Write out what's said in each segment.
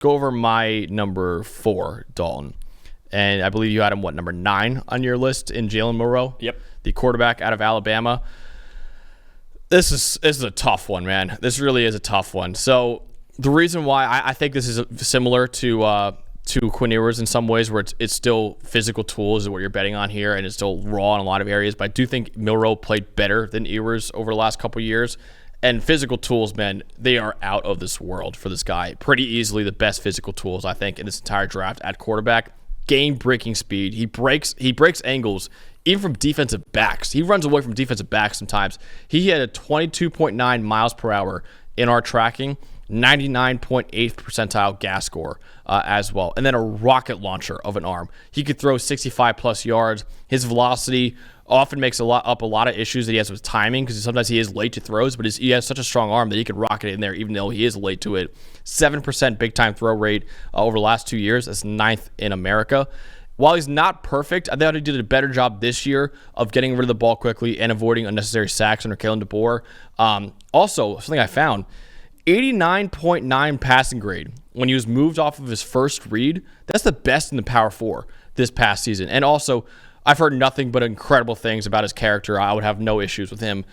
go over my number 4, Dalton. And I believe you had him, number 9 on your list in Jalen Milroe? Yep. The quarterback out of Alabama. This is a tough one, man. This really is a tough one. So the reason why I think this is similar to Quinn Ewers in some ways, where it's still physical tools is what you're betting on here, and it's still raw in a lot of areas. But I do think Milroe played better than Ewers over the last couple of years. And physical tools, man, they are out of this world for this guy. Pretty easily the best physical tools, I think, in this entire draft at quarterback. Game-breaking speed. He breaks angles, even from defensive backs. He runs away from defensive backs sometimes. He had a 22.9 miles per hour in our tracking, 99.8th percentile gas score as well, and then a rocket launcher of an arm. He could throw 65-plus yards. His velocity often makes a lot of issues that he has with timing, because sometimes he is late to throws, but he has such a strong arm that he can rocket it in there even though he is late to it. 7% big-time throw rate over the last 2 years. That's 9th in America. While he's not perfect, I thought he did a better job this year of getting rid of the ball quickly and avoiding unnecessary sacks under Kalen DeBoer. Also, something I found, 89.9 passing grade when he was moved off of his first read. That's the best in the Power 4 this past season. And also, I've heard nothing but incredible things about his character. I would have no issues with him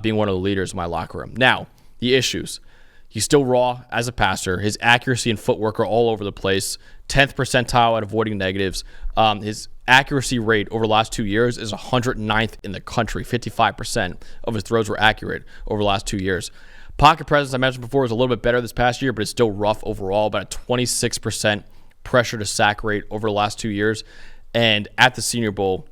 being one of the leaders in my locker room. Now, the issues. He's still raw as a passer. His accuracy and footwork are all over the place. 10th percentile at avoiding negatives. His accuracy rate over the last 2 years is 109th in the country. 55% of his throws were accurate over the last 2 years. Pocket presence, I mentioned before, was a little bit better this past year, but it's still rough overall. About a 26% pressure to sack rate over the last 2 years. And at the Senior Bowl,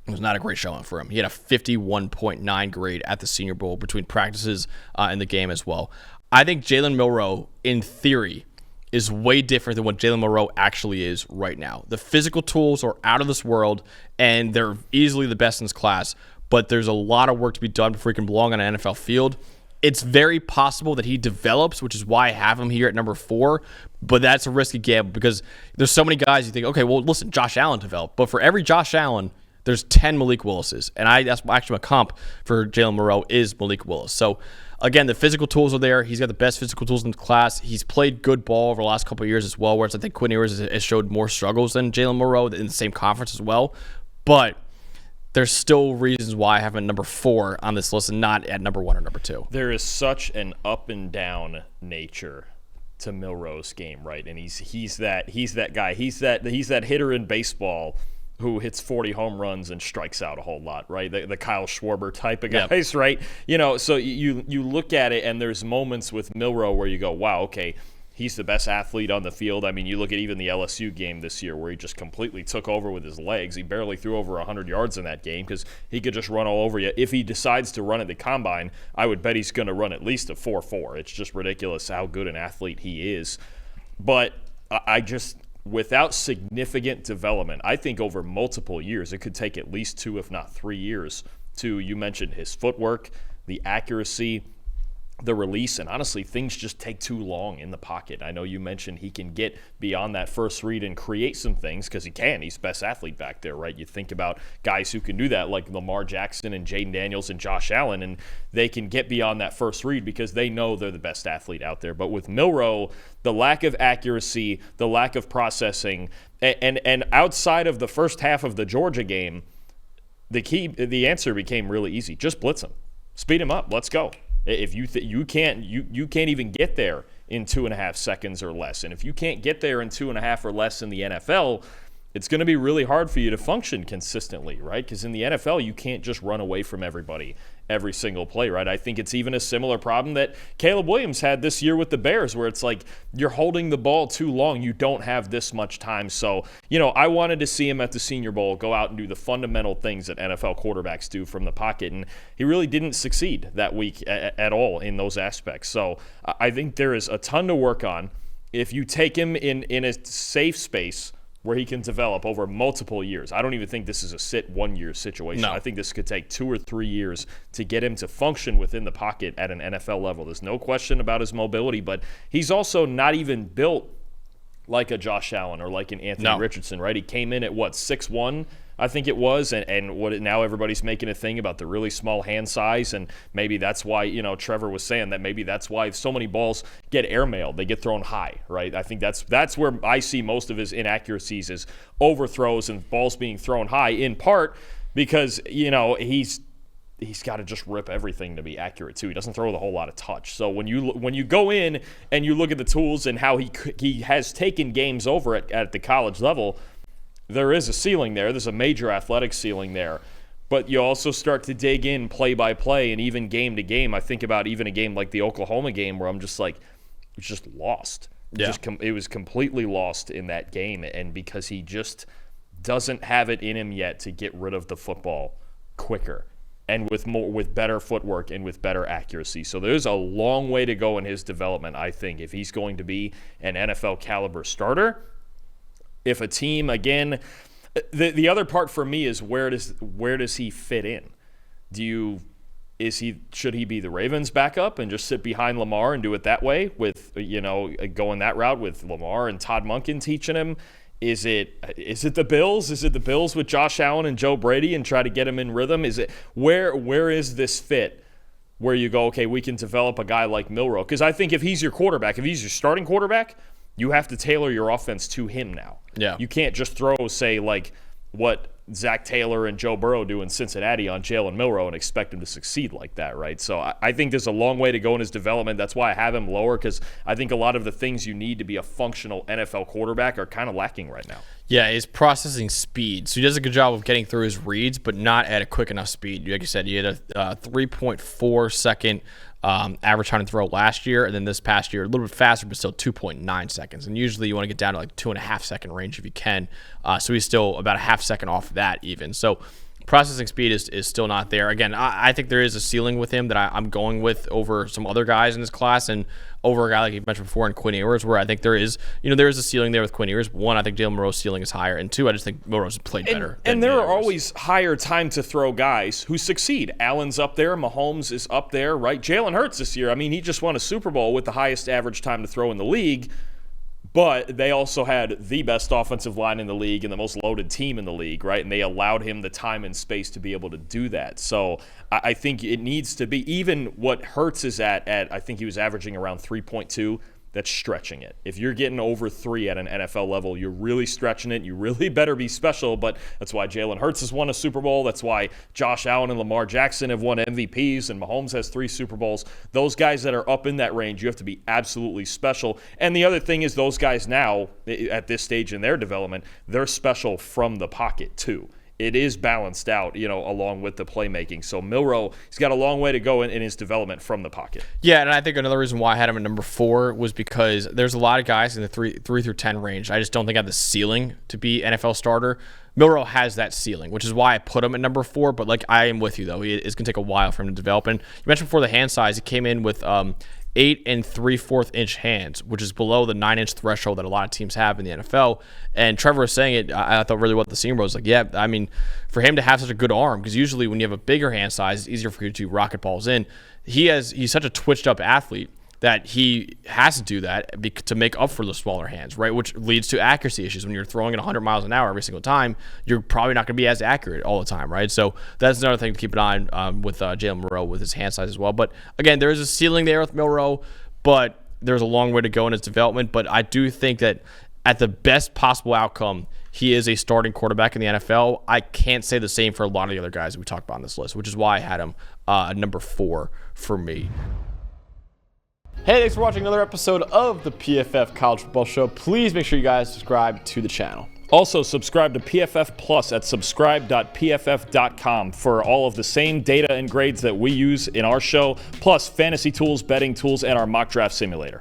it was not a great showing for him. He had a 51.9 grade at the Senior Bowl between practices and the game as well. I think Jalen Milroe, in theory, is way different than what Jalen Milroe actually is right now. The physical tools are out of this world, and they're easily the best in his class, but there's a lot of work to be done before he can belong on an NFL field. It's very possible that he develops, which is why I have him here at number 4, but that's a risky gamble because there's so many guys you think, okay, well, listen, Josh Allen developed, but for every Josh Allen, there's 10 Malik Willises, and that's actually my comp for Jalen Milroe is Malik Willis. So, again, the physical tools are there. He's got the best physical tools in the class. He's played good ball over the last couple of years as well, whereas I think Quinn Ewers has showed more struggles than Jalen Milroe in the same conference as well. But there's still reasons why I have him at number 4 on this list and not at number 1 or number 2. There is such an up and down nature to Milroe's game, right? And he's that guy. He's that hitter in baseball who hits 40 home runs and strikes out a whole lot, right? The Kyle Schwarber type of guys, yep. Right? So you look at it, and there's moments with Milroe where you go, wow, okay, he's the best athlete on the field. I mean, you look at even the LSU game this year where he just completely took over with his legs. He barely threw over 100 yards in that game because he could just run all over you. If he decides to run at the combine, I would bet he's going to run at least a 4.4. It's just ridiculous how good an athlete he is. But I just – without significant development, I think over multiple years, it could take at least 2, if not 3 years you mentioned his footwork, the accuracy, the release, and honestly, things just take too long in the pocket. I know you mentioned he can get beyond that first read and create some things because he can. He's best athlete back there, right? You think about guys who can do that like Lamar Jackson and Jaden Daniels and Josh Allen, and they can get beyond that first read because they know they're the best athlete out there. But with Milroe, the lack of accuracy, the lack of processing, and outside of the first half of the Georgia game, the answer became really easy. Just blitz him. Speed him up. Let's go. If you can't even get there in 2.5 seconds or less, and if you can't get there in 2.5 or less in the NFL, it's going to be really hard for you to function consistently, right? Because in the NFL, you can't just run away from everybody every single play, right? I think it's even a similar problem that Caleb Williams had this year with the Bears, where it's like you're holding the ball too long. You don't have this much time. So, I wanted to see him at the Senior Bowl go out and do the fundamental things that NFL quarterbacks do from the pocket, and he really didn't succeed that week at all in those aspects. So I think there is a ton to work on. If you take him in a safe space where he can develop over multiple years. I don't even think this is a sit 1 year situation. No. I think this could take 2 or 3 years to get him to function within the pocket at an NFL level. There's no question about his mobility, but he's also not even built like a Josh Allen or like an Anthony Richardson, right? He came in at 6'1", I think it was, and now everybody's making a thing about the really small hand size, and maybe that's why, Trevor was saying that maybe that's why so many balls get airmailed. They get thrown high, right? I think that's where I see most of his inaccuracies is overthrows and balls being thrown high, in part because, he's got to just rip everything to be accurate too. He doesn't throw with a whole lot of touch. So when you go in and you look at the tools and how he has taken games over at the college level, there is a ceiling there. There's a major athletic ceiling there. But you also start to dig in play by play and even game to game. I think about even a game like the Oklahoma game where I'm just like, it's just lost. Yeah. It was completely lost in that game, and because he just doesn't have it in him yet to get rid of the football quicker and with better footwork and with better accuracy. So there's a long way to go in his development, I think, if he's going to be an NFL caliber starter. If a team, again, the other part for me is where does he fit in? Should he be the Ravens' backup and just sit behind Lamar and do it that way with going that route with Lamar and Todd Monken teaching him? Is it the Bills? Is it the Bills with Josh Allen and Joe Brady and try to get him in rhythm? Is it where is this fit where you go, okay, we can develop a guy like Milroe? Because I think if he's your quarterback, if he's your starting quarterback, you have to tailor your offense to him now. Yeah. You can't just throw, say, like what Zach Taylor and Joe Burrow do in Cincinnati on Jalen Milroe and expect him to succeed like that, right? So I think there's a long way to go in his development. That's why I have him lower, because I think a lot of the things you need to be a functional NFL quarterback are kind of lacking right now. Yeah, his processing speed. So he does a good job of getting through his reads, but not at a quick enough speed. Like you said, he had a 3.4 second average time to throw last year, and then this past year a little bit faster, but still 2.9 seconds. And usually you want to get down to like 2.5 second range if you can. So he's still about a half second off that even. So processing speed is still not there. Again, I think there is a ceiling with him that I'm going with over some other guys in this class and over a guy like you mentioned before in Quinn Ewers, where I think there is a ceiling there with Quinn Ewers. One, I think Jalen Milroe's ceiling is higher, and two, I just think Milroe's played better. And there are always higher time to throw guys who succeed. Allen's up there, Mahomes is up there, right? Jalen Hurts this year, I mean, he just won a Super Bowl with the highest average time to throw in the league. But they also had the best offensive line in the league and the most loaded team in the league, right? And they allowed him the time and space to be able to do that. So I think it needs to be, even what Hurts is at I think he was averaging around 3.2. That's stretching it. If you're getting over 3 at an NFL level, you're really stretching it. You really better be special, but that's why Jalen Hurts has won a Super Bowl. That's why Josh Allen and Lamar Jackson have won MVPs, and Mahomes has 3 Super Bowls. Those guys that are up in that range, you have to be absolutely special. And the other thing is those guys now, at this stage in their development, they're special from the pocket too. It is balanced out, along with the playmaking. So Milroe, he's got a long way to go in his development from the pocket. Yeah, and I think another reason why I had him at number 4 was because there's a lot of guys in the 3 through 10 range I just don't think have the ceiling to be NFL starter. Milroe has that ceiling, which is why I put him at number 4. But like, I am with you though; it's going to take a while for him to develop. And you mentioned before the hand size; he came in with 8 3/4 inch hands, which is below the 9-inch threshold that a lot of teams have in the NFL. And Trevor was saying it, I thought really what the seam was like. Yeah, I mean, for him to have such a good arm, because usually when you have a bigger hand size, it's easier for you to rocket balls in. He's such a twitched up athlete that he has to do that to make up for the smaller hands, right? Which leads to accuracy issues. When you're throwing at 100 miles an hour every single time, you're probably not going to be as accurate all the time, right? So that's another thing to keep an eye on with Jalen Milroe with his hand size as well. But again, there is a ceiling there with Milroe, but there's a long way to go in his development. But I do think that at the best possible outcome, he is a starting quarterback in the NFL. I can't say the same for a lot of the other guys that we talked about on this list, which is why I had him number 4 for me. Hey, thanks for watching another episode of the PFF College Football Show. Please make sure you guys subscribe to the channel. Also, subscribe to PFF Plus at subscribe.pff.com for all of the same data and grades that we use in our show, plus fantasy tools, betting tools, and our mock draft simulator.